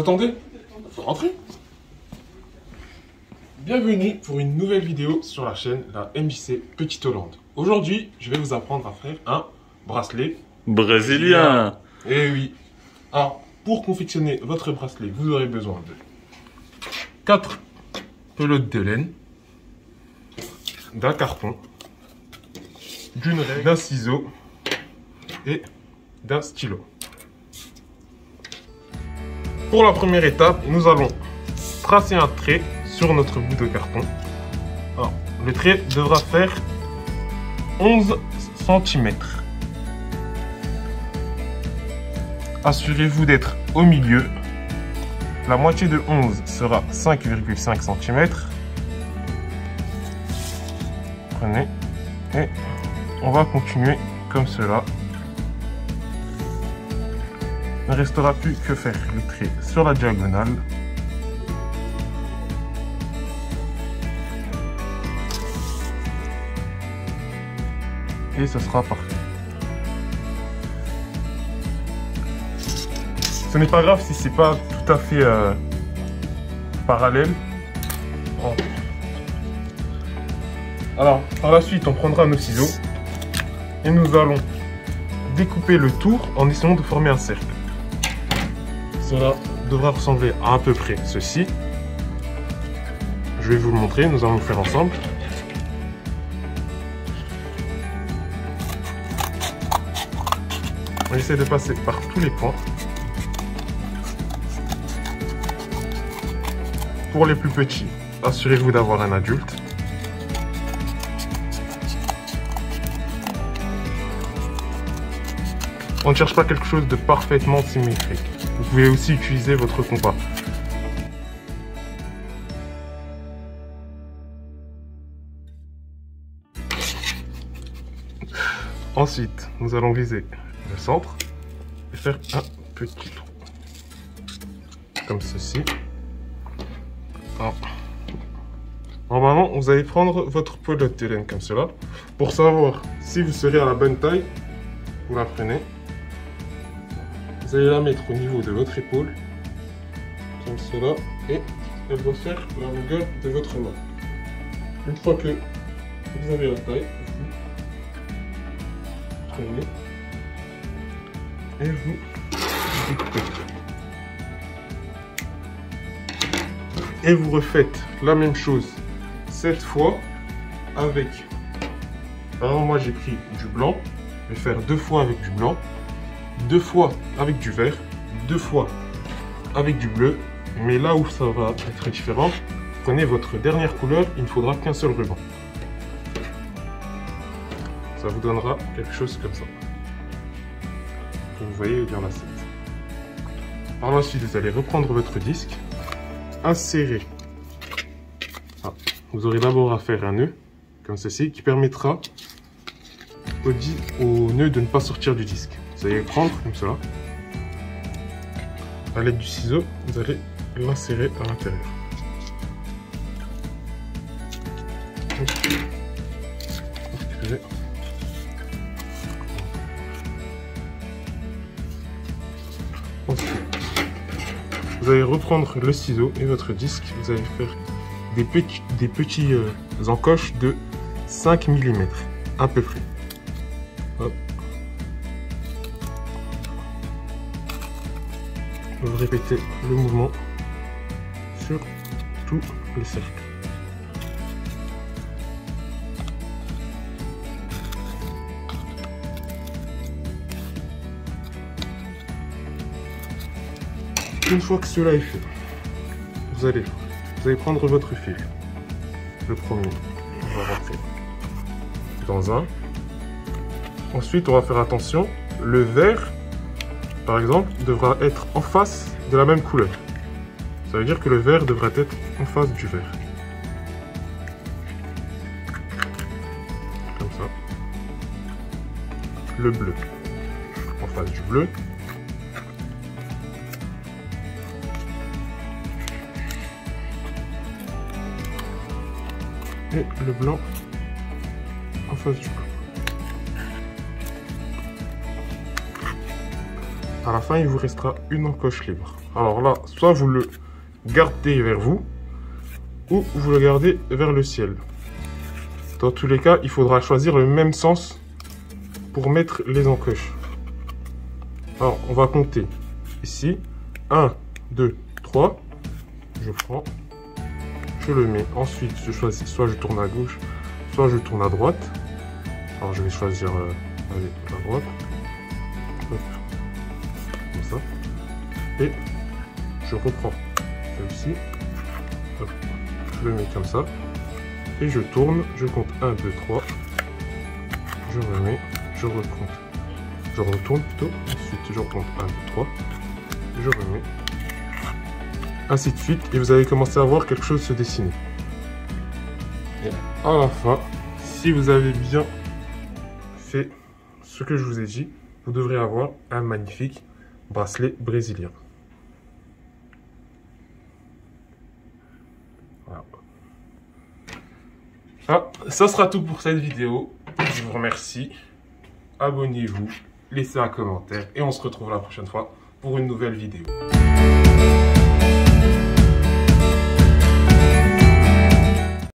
attendez, faut rentrer. Bienvenue pour une nouvelle vidéo sur la chaîne la MJC Petite Hollande. Aujourd'hui, je vais vous apprendre à faire un bracelet brésilien. Eh oui. Alors, pour confectionner votre bracelet, vous aurez besoin de 4 pelotes de laine, d'un carton, d'une règle, d'un ciseau et d'un stylo. Pour la première étape, nous allons tracer un trait sur notre bout de carton. Alors, le trait devra faire 11 cm. Assurez-vous d'être au milieu. La moitié de 11 sera 5,5 cm. Prenez et on va continuer comme cela. Il ne restera plus que faire le trait sur la diagonale. Et ce sera parfait. Ce n'est pas grave si c'est pas tout à fait parallèle. Alors, par la suite, on prendra nos ciseaux et nous allons découper le tour en essayant de former un cercle. Cela devra ressembler à peu près ceci. Je vais vous le montrer, nous allons le faire ensemble. On essaie de passer par tous les points. Pour les plus petits, assurez-vous d'avoir un adulte. On ne cherche pas quelque chose de parfaitement symétrique. Vous pouvez aussi utiliser votre compas. Ensuite, nous allons viser le centre et faire un petit trou. Comme ceci. Alors, normalement, vous allez prendre votre pelote de laine comme cela. Pour savoir si vous serez à la bonne taille, vous la prenez. Vous allez la mettre au niveau de votre épaule, comme cela, et elle doit faire la longueur de votre main. Une fois que vous avez la taille, vous prenez et vous découpez. Et vous refaites la même chose cette fois avec, par exemple moi j'ai pris du blanc, je vais faire 2 fois avec du blanc, 2 fois avec du vert, 2 fois avec du bleu, mais là où ça va être différent, prenez votre dernière couleur, il ne faudra qu'un seul ruban. Ça vous donnera quelque chose comme ça. Comme vous voyez, il y en a 7. Par la suite, vous allez reprendre votre disque, insérer. Vous aurez d'abord à faire un nœud, comme ceci, qui permettra au nœud de ne pas sortir du disque. Vous allez le prendre comme cela. À l'aide du ciseau, vous allez l'insérer à l'intérieur. Ensuite, vous allez reprendre le ciseau et votre disque. Vous allez faire des petits encoches de 5 mm à peu près. Hop. Vous répétez le mouvement sur tout le cercle. Une fois que cela est fait, vous allez prendre votre fil. Le premier, on va rentrer dans un. Ensuite, on va faire attention. Le vert, par exemple, devra être en face de la même couleur. Ça veut dire que le vert devra être en face du vert. Comme ça. Le bleu en face du bleu. Et le blanc en face du blanc. À la fin, il vous restera une encoche libre. Alors là, soit vous le gardez vers vous, ou vous le gardez vers le ciel. Dans tous les cas, il faudra choisir le même sens pour mettre les encoches. Alors, on va compter ici. 1, 2, 3. Je prends, je le mets. Ensuite, je choisis, soit je tourne à gauche, soit je tourne à droite. Alors, je vais choisir allez, à droite. Hop. Comme ça. Et je reprends celui-ci. Hop. Je le mets comme ça. Et je tourne. Je compte 1, 2, 3. Je remets. Je recompte. Je retourne plutôt. Ensuite, je recompte 1, 2, 3. Je remets. Ainsi de suite. Et vous allez commencer à voir quelque chose se dessiner. Et à la fin, si vous avez bien fait ce que je vous ai dit, vous devrez avoir un magnifique bracelet brésilien. Voilà. Ah, ça sera tout pour cette vidéo. Je vous remercie. Abonnez-vous, laissez un commentaire et on se retrouve la prochaine fois pour une nouvelle vidéo.